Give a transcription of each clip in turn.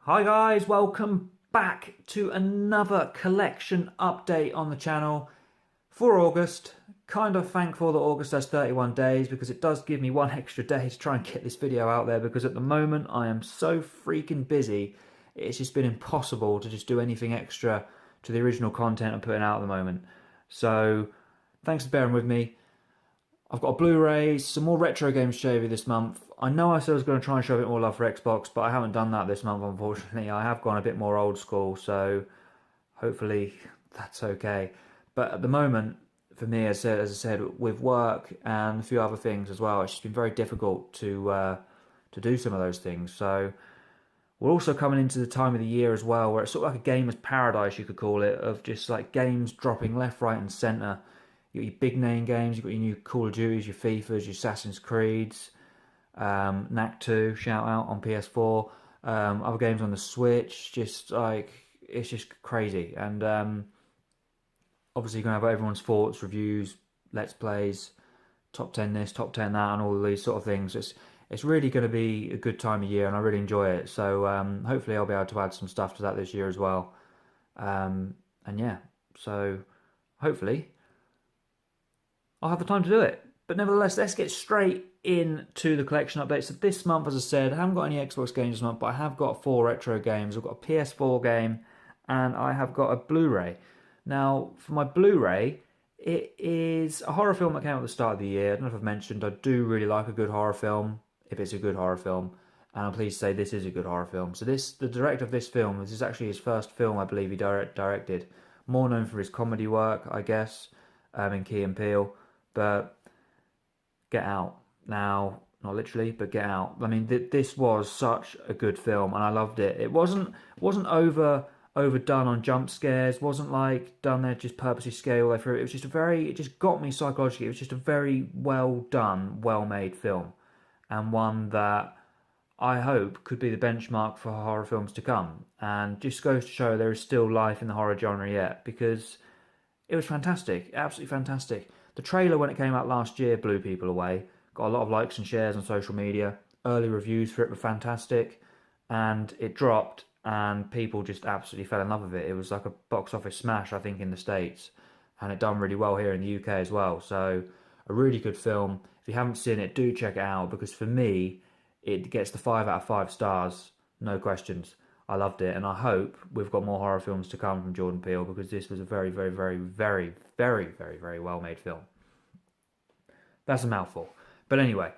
Hi guys, welcome back to another collection update on the channel for August. Kind of thankful that August has 31 days because it does give me one extra day to try and get this video out there, because at the moment I am so freaking busy. It's just been impossible to just do anything extra to the original content I'm putting out at the moment. So thanks for bearing with me. I've got a Blu-ray, some more retro games to show you this month. I know I said I was going to try and show a bit more love for Xbox, but I haven't done that this month, unfortunately. I have gone a bit more old school, so hopefully that's okay. But at the moment, for me, as I said, with work and a few other things as well, it's just been very difficult to do some of those things. So we're also coming into the time of the year as well, where it's sort of like a gamer's paradise, you could call it, of just like games dropping left, right, and centre. You got your big name games, you've got your new Call of Duties, your FIFAs, your Assassin's Creeds, Knack 2, shout out on PS4, other games on the Switch, just like, it's just crazy. And obviously you're going to have everyone's thoughts, reviews, let's plays, top 10 this, top 10 that, and all of these sort of things. It's really going to be a good time of year, and I really enjoy it. So hopefully I'll be able to add some stuff to that this year as well. And yeah, so hopefully I'll have the time to do it. But nevertheless, let's get straight into the collection update. So this month, as I said, I haven't got any Xbox games this month, but I have got 4 retro games. I've got a PS4 game, and I have got a Blu-ray. Now, for my Blu-ray, it is a horror film that came out at the start of the year. I don't know if I've mentioned, I do really like a good horror film, if it's a good horror film. And I'm pleased to say this is a good horror film. So the director of this film, this is actually his first film, I believe he directed. More known for his comedy work, I guess, in Key and Peele. But Get Out. Now, not literally, but Get Out. I mean, this was such a good film, and I loved it. It wasn't overdone on jump scares. Wasn't like done there just purposely scare all the way through. It was just it just got me psychologically. It was just a very well done, well made film, and one that I hope could be the benchmark for horror films to come. And just goes to show there is still life in the horror genre yet, because it was fantastic, absolutely fantastic. The trailer, when it came out last year, blew people away. Got a lot of likes and shares on social media. Early reviews for it were fantastic. And it dropped, and people just absolutely fell in love with it. It was like a box office smash, I think, in the States. And it done really well here in the UK as well. So, a really good film. If you haven't seen it, do check it out. Because for me, it gets the 5 out of 5 stars. No questions. I loved it, and I hope we've got more horror films to come from Jordan Peele, because this was a very, very, very, very, very, very, very well made film. That's a mouthful. But anyway,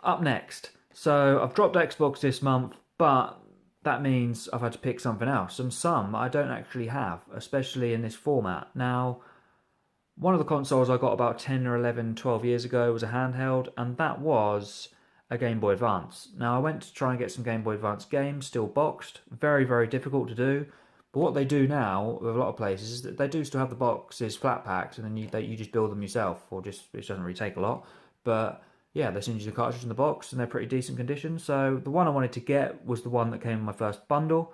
up next. So I've dropped Xbox this month, but that means I've had to pick something else. And some I don't actually have, especially in this format. Now, one of the consoles I got about 10 or 11, 12 years ago was a handheld, and that was a Game Boy Advance. Now, I went to try and get some Game Boy Advance games, still boxed. Very, very difficult to do. But what they do now with a lot of places is that they do still have the boxes flat packed, and then you just build them yourself, or just, which doesn't really take a lot. But yeah, they send you the cartridge in the box, and they're pretty decent condition. So the one I wanted to get was the one that came in my first bundle,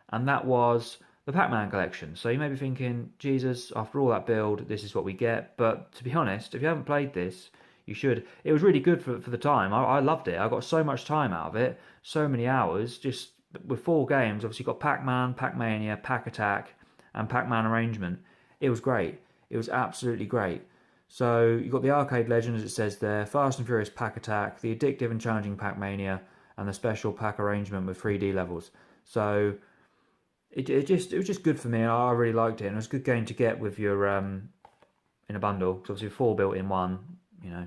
and that was the Pac-Man collection. So you may be thinking, Jesus, after all that build, this is what we get. But to be honest, if you haven't played this, you should. It was really good for the time. I loved it. I got so much time out of it, so many hours, just with 4 games. Obviously, you've got Pac-Man, Pac-Mania, Pac-Attack, and Pac-Man Arrangement. It was great. It was absolutely great. So you've got the arcade legend, as it says there, Fast and Furious Pac-Attack, the addictive and challenging Pac-Mania, and the special Pac Arrangement with 3D levels. So it was just good for me. I really liked it, and it was a good game to get with your in a bundle, because obviously 4 built in one. You know,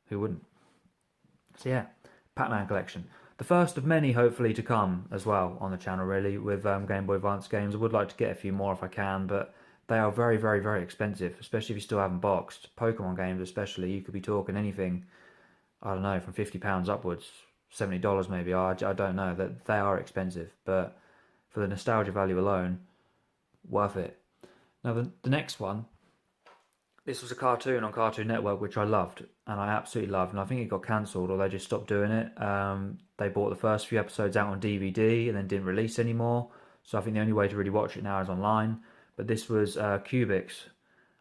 who wouldn't? So yeah, Pac-Man collection. The first of many, hopefully, to come as well on the channel, really, with Game Boy Advance games. I would like to get a few more if I can, but they are very, very, very expensive, especially if you still haven't boxed. Pokemon games especially, you could be talking anything, I don't know, from £50 upwards, $70 maybe. I don't know. That they are expensive, but for the nostalgia value alone, worth it. Now, the next one, this was a cartoon on Cartoon Network, which I loved, and I absolutely loved, and I think it got cancelled, or they just stopped doing it. They bought the first few episodes out on DVD and then didn't release anymore, so I think the only way to really watch it now is online. But this was Cubics.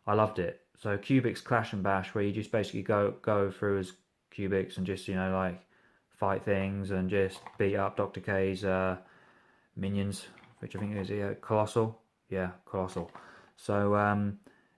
I loved it. So Cubics Clash and Bash, where you just basically go through as Cubics and just, like, fight things and just beat up Dr. K's Minions, which I think is Colossal. Yeah, Colossal. So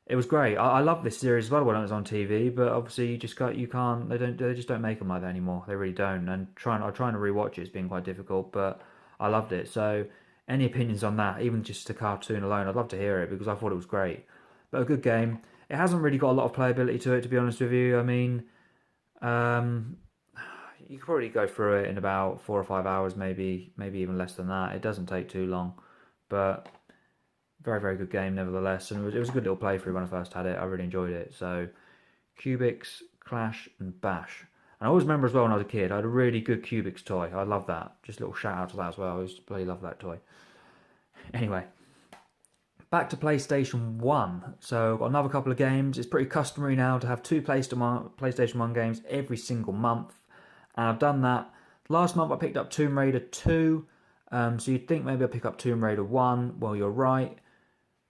it was great. I love this series as well when it was on TV, but obviously you can't. They just don't make them like that anymore. They really don't. And trying to rewatch it's been quite difficult, but I loved it. So any opinions on that, even just the cartoon alone, I'd love to hear it because I thought it was great. But a good game. It hasn't really got a lot of playability to it, to be honest with you. I mean, you could probably go through it in about 4 or 5 hours, maybe even less than that. It doesn't take too long, but very, very good game nevertheless. And it was a good little playthrough when I first had it. I really enjoyed it. So Cubics, Clash, and Bash. And I always remember as well when I was a kid, I had a really good Cubics toy. I love that. Just a little shout out to that as well. I used to bloody love that toy. Anyway, back to PlayStation 1. So I've got another couple of games. It's pretty customary now to have 2 PlayStation 1 games every single month. And I've done that. Last month I picked up Tomb Raider 2. So you'd think maybe I'll pick up Tomb Raider 1. Well, you're right.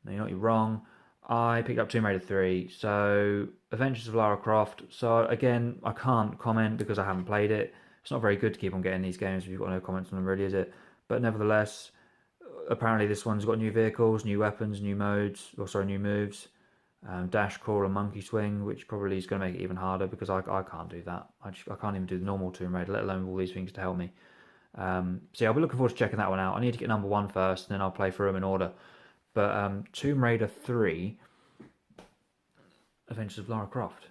No, you're wrong. I picked up Tomb Raider 3. So Adventures of Lara Croft. So again, I can't comment because I haven't played it. It's not very good to keep on getting these games if you've got no comments on them, really, is it? But nevertheless, apparently this one's got new vehicles, new weapons, new modes, new moves. Dash, crawl, and monkey swing, which probably is going to make it even harder because I can't do that. I can't even do the normal Tomb Raider, let alone all these things to help me. So yeah, I'll be looking forward to checking that one out. I need to get number 1 first, and then I'll play through them in order. But Tomb Raider 3, Adventures of Lara Croft.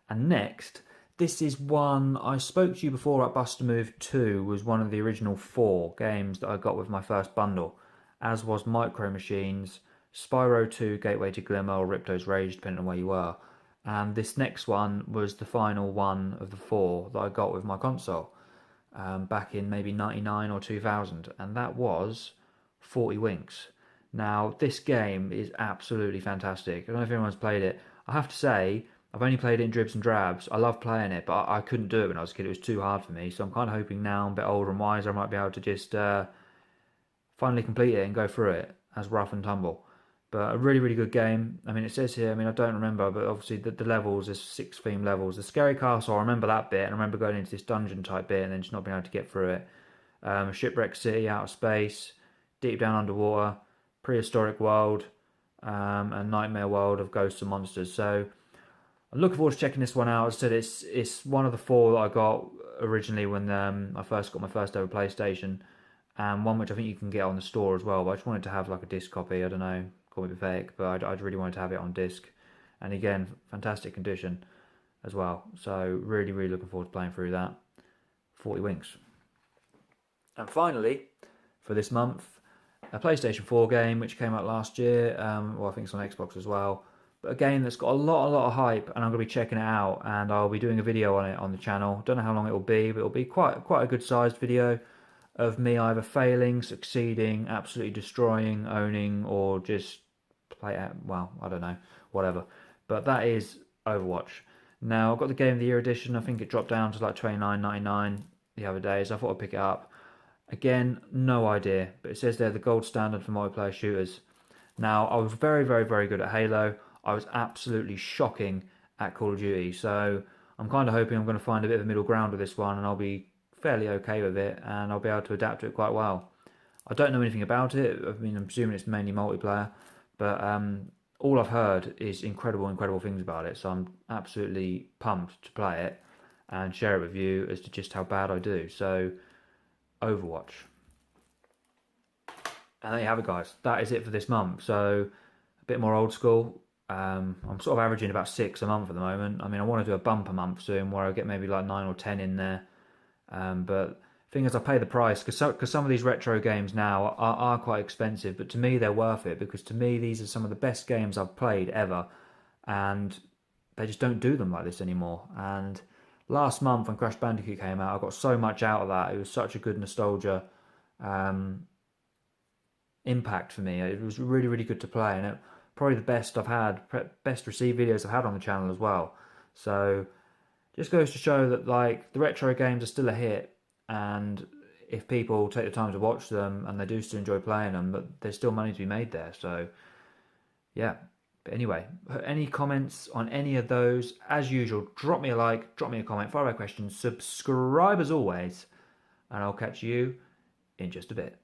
And next, this is one I spoke to you before at Bust a Move 2, was one of the original 4 games that I got with my first bundle, as was Micro Machines, Spyro 2, Gateway to Glimmer, or Ripto's Rage, depending on where you were. And this next one was the final one of the 4 that I got with my console back in maybe 99 or 2000, and that was 40 Winks. Now, this game is absolutely fantastic. I don't know if anyone's played it. I have to say, I've only played it in dribs and drabs. I love playing it, but I couldn't do it when I was a kid. It was too hard for me, so I'm kind of hoping now I'm a bit older and wiser, I might be able to just finally complete it and go through it as rough and tumble. But a really, really good game. I mean, it says here, I don't remember, but obviously the levels, there's 6 theme levels. The Scary Castle, I remember that bit, and I remember going into this dungeon type bit and then just not being able to get through it. Shipwreck City, Outer Space, Deep Down Underwater, Prehistoric World, and Nightmare World of Ghosts and Monsters. So I'm looking forward to checking this one out. As I said, it's one of the 4 that I got originally when I first got my first ever PlayStation, and one which I think you can get on the store as well, but I just wanted to have like a disc copy. I don't know, call me pathetic, but I really wanted to have it on disc. And again, fantastic condition as well. So really, really looking forward to playing through that. 40 Winks. And finally, for this month, a PlayStation 4 game which came out last year. Well, I think it's on Xbox as well. But a game that's got a lot of hype, and I'm going to be checking it out, and I'll be doing a video on it on the channel. Don't know how long it will be, but it'll be quite a good sized video of me either failing, succeeding, absolutely destroying, owning, or just play it. Well, I don't know, whatever. But that is Overwatch. Now, I've got the Game of the Year edition. I think it dropped down to like $29.99 the other day, so I thought I'd pick it up. Again, no idea, but it says they're the gold standard for multiplayer shooters. Now, I was very, very, very good at Halo. I was absolutely shocking at Call of Duty, so I'm kind of hoping I'm going to find a bit of a middle ground with this one, and I'll be fairly okay with it, and I'll be able to adapt to it quite well. I don't know anything about it. I'm assuming it's mainly multiplayer, but all I've heard is incredible things about it, so I'm absolutely pumped to play it and share it with you as to just how bad I do. So, Overwatch. And there you have it, guys. That is it for this month. So, a bit more old school. I'm sort of averaging about 6 a month at the moment. I want to do a bumper month soon where I get maybe like 9 or 10 in there. But the thing is, I pay the price because some of these retro games now are quite expensive, but to me they're worth it because to me these are some of the best games I've played ever, and they just don't do them like this anymore. And last month when Crash Bandicoot came out, I got so much out of that. It was such a good nostalgia impact for me. It was really, really good to play, and probably the best I've had, best received videos I've had on the channel as well. So just goes to show that like the retro games are still a hit, and if people take the time to watch them and they do still enjoy playing them, but there's still money to be made there. So yeah, but anyway, any comments on any of those, as usual, drop me a like, drop me a comment, fire away questions, subscribe as always, and I'll catch you in just a bit.